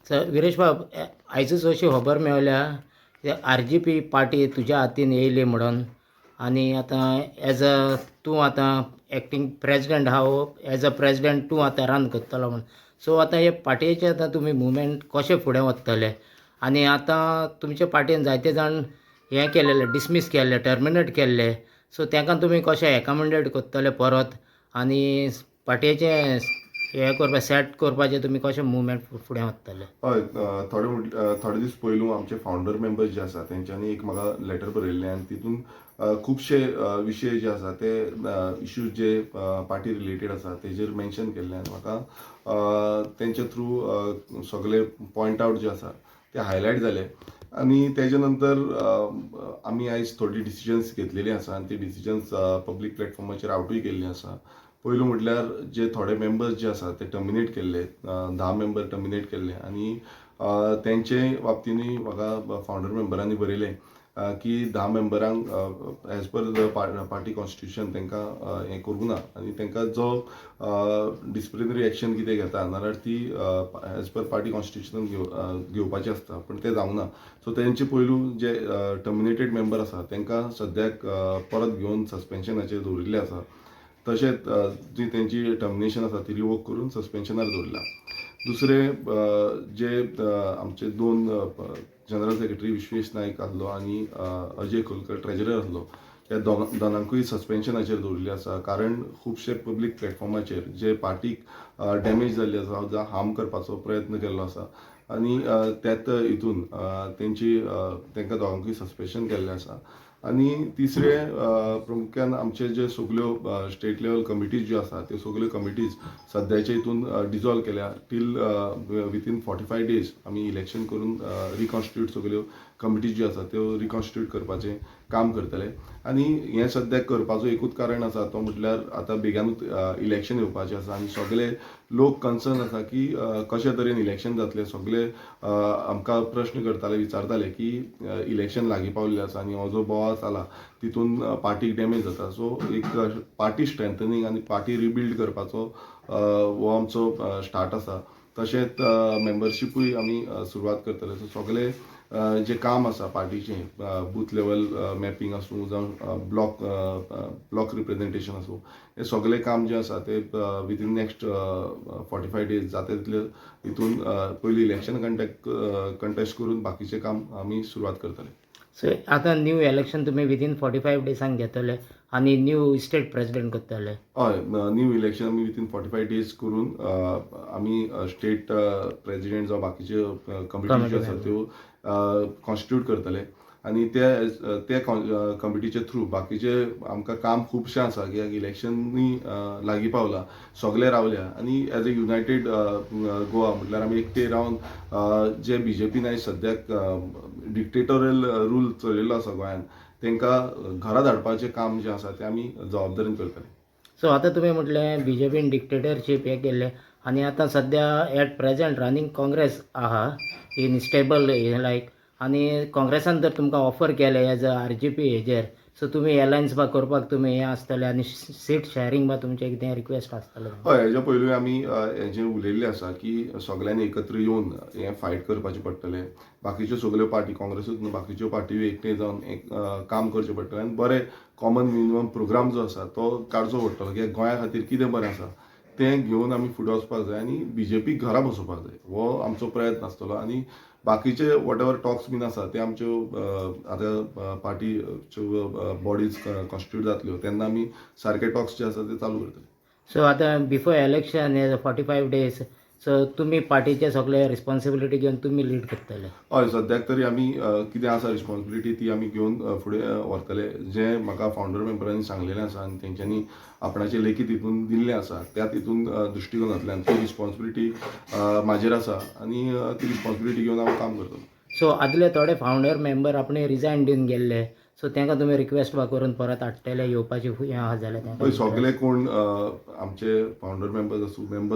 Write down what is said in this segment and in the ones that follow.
तर विरेश बाब आयजच अशी खबर मेवल्या RGP पार्टी तुज्या हातीन येयली म्हणून आणि आतां तूं आतां एक्टींग प्रेजिडेंट आहा एज अ प्रेजिडेंट तूं आतां रन करतलो म्हणून. सो आतां हे पार्टयेचे आतां तुमी मुवमेंट कशें फुडें व्हरतले आनी आतां तुमच्या पार्टयेन जायते जाण हें केलेले डिसमीस केल्ले टर्मिनेट केल्ले. सो तांकां तुमी कशें एकामडेट करतले परत आनी पार्टयेचें हें करपा सेट करपाचें तुमी कशें मुवमेंट फुडें व्हरतले. हय थोडे दीस पयलू आमचे फावंडर मेंबर्स जे आसा तेंच्यांनी एक म्हाका लेटर बरयल्लें आनी तितून खुबशे विशय जे आसा ते इश्यूज जे पार्टी रिलेटेड आसा तेजेर मेन्शन केल्ले आनी म्हाका तेंचे थ्रू सगळे पॉयंट आवट जे आसा ते हायलायट जाले. आनी तेजे नंतर आमी आयज थोडी डिसिजन्स घेतलेली आसा आनी ती डिसिजन्स पब्लीक प्लॅटफॉर्माचेर आवटूय केल्ली आसा. पयलू म्हटल्यार जे थोडे मेंबर्स जे आसा ते टर्मिनेट केल्ले 10 मेंबर टर्मिनेट केल्ले आनी तेंचे बाबतींनी म्हाका फावंडर मेंबरांनी बरयलें की 10 मेंबरांक as per the party constitution तांकां हें करूंक ना आनी तांकां जो डिसिप्लिनरी एक्शन कितें घेता नाल्यार ती एज पर पार्टी कॉन्स्टिट्युशन घेवपाची आसता पूण तें जावंक ना. सो तेंचे पयलू जे टर्मिनेटेड मेंबर आसा तांकां सद्याक परत घेवन सस्पेन्शनाचेर दवरिल्ले आसा. तशेंच जी तेंची टर्मिनेशन आसा ती रिवोक करून सस्पेन्शनार दवरला. दुसरे जे आमचे 2 जनरल सेक्रेटरी विश्वेश नायक आसलो आनी अजय खोलकर ट्रेजरर आसलो त्या दोनांकूय सस्पेन्शनाचेर दवरिल्ले आसा. कारण खुबशे पब्लीक प्लॅटफॉर्माचेर जे पार्टीक डॅमेज जाल्ली आसा जावं हार्म करपाचो प्रयत्न केल्लो आसा आनी त्यात हितून तेंची तांकां दोगांकूय सस्पेन्शन केल्लें आसा. आनी तिसरे प्रामुख्यान आमचे जे सगल्यो स्टेट लेवल कमिटीज ज्यो आसा त्यो सगल्यो कमिटीज सद्याच्या हितून डिजॉल्व केल्या टील विथीन 45 डेज आमी इलेक्शन करून रिकॉन्स्टिट्यूट सगल्यो कमिटीज ज्यो आसा त्यो रिकॉन्स्टिट्यूट करपाचें काम करतले. आनी हें सद्याक करपाचो एकूच कारण आसा तो म्हटल्यार आतां बेगानूच इलेक्शन येवपाचें आसा आनी सगळे लोक कन्सर्न आसा की कशे तरेन इलेक्शन जातलें. सगळे आमकां प्रश्न करताले विचारताले की इलेक्शन लागीं पावल्लें आसा आनी हो जो बोवाळ जाला तितून पार्टीक डॅमेज जाता. सो एक पार्टी स्ट्रेंथनींग आनी पार्टी रिबिल्ड करपाचो हो आमचो स्टार्ट आसा. तशेंच मेंबरशीपूय आमी सुरवात करतले. सो सगळे जे काम आसा पार्टीचें बूथ लेवल मॅपींग आसूं जावं ब्लॉक रिप्रेझेंटेशन आसूं हे सगळे काम जे आसा ते विथीन नेक्स्ट 45 डेज जाता तितले हितून पयलीं इलेक्शन कंटेस्ट करून बाकीचें काम आमी सुरवात करतले. सो आतां न्यू इलेक्शन तुमी विथीन 45 डेजांक घेतले आनी न्यू स्टेट प्रेजिडेंट करतले. हय न्यू इलेक्शन आमी विथीन 45 डेज करून आमी स्टेट प्रेजिडेंट जावं बाकीच्यो कमिटी ज्यो आसा त्यो कॉन्स्टिट्यूट करतले. आनी ते कमिटीचे थ्रू बाकीचे आमकां काम खुबशें आसा कित्याक इलेक्शनूय लागीं पावला सगळे रावल्या आनी एज अ युनायटेड गोवा म्हटल्यार आमी एकटे रावन जे BJPन आयज सद्याक डिक्टेटोरियल रूल चलयल्लो आसा गोंयांत तांकां घरा धाडपाचें काम जें आसा तें आमी जबाबदारीन करतले. सो आतां तुमी म्हटलें BJPन डिक्टेटरशीप हें केल्लें आनी आतां सद्या एट प्रेझेंट रनींग काँग्रेस आहा इन स्टेबल हें लायक आनी काँग्रेसान जर तुमकां ऑफर केलें एज अ RGP हेजेर सो तुमी एलायन्स बा करपाक तुमी हें आसतले आनी सीट शेअरिंग बा तुमचें कितें रिक्वेस्ट आसतलें. हय हेज्या पयलूय आमी हेजें उलयल्लें आसा की सगळ्यांनी एकत्र येवन हें फायट करपाचें पडटलें. बाकीच्यो सगल्यो पार्टी काँग्रेसूच न्हू बाकीच्यो पार्टीय एकठांय जावन एक काम करचें पडटलें आनी बरें कॉमन मिनिमम प्रोग्राम जो आसा तो काडचो पडटलो कित्याक गोंया खातीर कितें बरें आसा तें घेवन आमी फुडें वचपाक जाय आनी BJP घरा बसोवपाक जाय हो आमचो प्रयत्न आसतलो. आनी बाकीचे वॉट एवर टॉक्स बीन आसा ते आमच्यो आतां पार्टीच्यो बॉडीज कॉन्स्टिट्यूट जातल्यो तेन्ना आमी सारके टॉक्स जे आसा ते चालू करतले. सो आतां बिफोर इलेक्शन हे 45 डेज सो तुमी पार्टीचे सगळे रिस्पॉन्सिबिलिटी घेवन तुमी लीड करतले. हय सद्याक तरी आमी कितें आसा रिस्पॉन्सिबिलिटी ती आमी घेवन फुडें व्हरतले. जें म्हाका फावंडर मेंबरांनी सांगलेलें आसा आनी तेंच्यांनी आपणाचें लेखीत हितून दिल्लें आसा त्या हितून दृश्टिकोनांतल्यान ती रिस्पॉन्सिबिलिटी म्हाजेर आसा आनी ती रिस्पॉन्सिबिलिटी घेवन हांव काम करतलो. सो आदले थोडे फावंडर मेंबर आपणे रिजायन दिवन गेल्ले सो तांकां तुमी रिक्वेस्ट बा करून परत हाडटले येवपाची हें आहा जाल्यार पळय सगळे कोण आमचे फावंडर मेंबर्स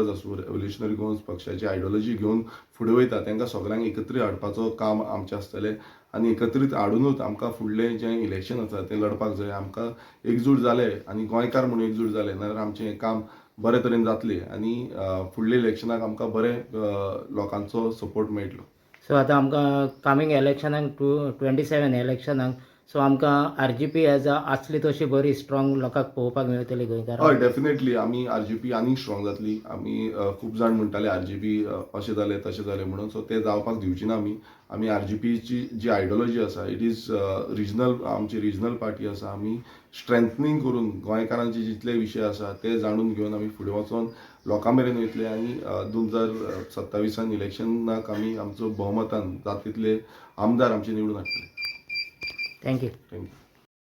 आसूं रेव्होल्युशनरी गोवन्स पक्षाची आयडियोलॉजी घेवन फुडें वयता तांकां सगळ्यांक एकत्रीत हाडपाचो काम आमचें आसतलें. आनी एकत्रीत हाडूनूच आमकां फुडलें जें इलेक्शन आसा तें लडपाक जाय. आमकां एकजूट जाले आनी गोंयकार म्हणून एकजूट जाले नाल्यार आमचें हें काम बरे तरेन जातली आनी फुडल्या इलेक्शनाक आमकां बरे लोकांचो सपोर्ट मेळटलो. सो आतां आमकां कमींग इलेक्शनाक 27 इलेक्शनाक सो आमकां RGP एज आसली तशी बरी स्ट्रॉंग लोकांक पळोवपाक मेळटली गोंयकारांक. हय डेफिनेटली आमी RGP आनीक स्ट्रॉंग जातली. आमी खूब जाण म्हणटाले RGP अशें जालें तशें जालें म्हणून, सो ते जावपाक दिवची ना आमी RGPची जी आयडियोलॉजी आसा इट इज रिजनल, आमची रिजनल पार्टी आसा. आमी स्ट्रेंथनींग करून गोंयकारांचे जितले विशय आसा ते जाणून घेवन आमी फुडें वचोन लोकां मेरेन वयतले आनी 2027 इलेक्शनाक आमी आमचो भोवमतान जाता तितले आमदार आमचे निवडून हाडटले. थँक्यू. थँक्यू.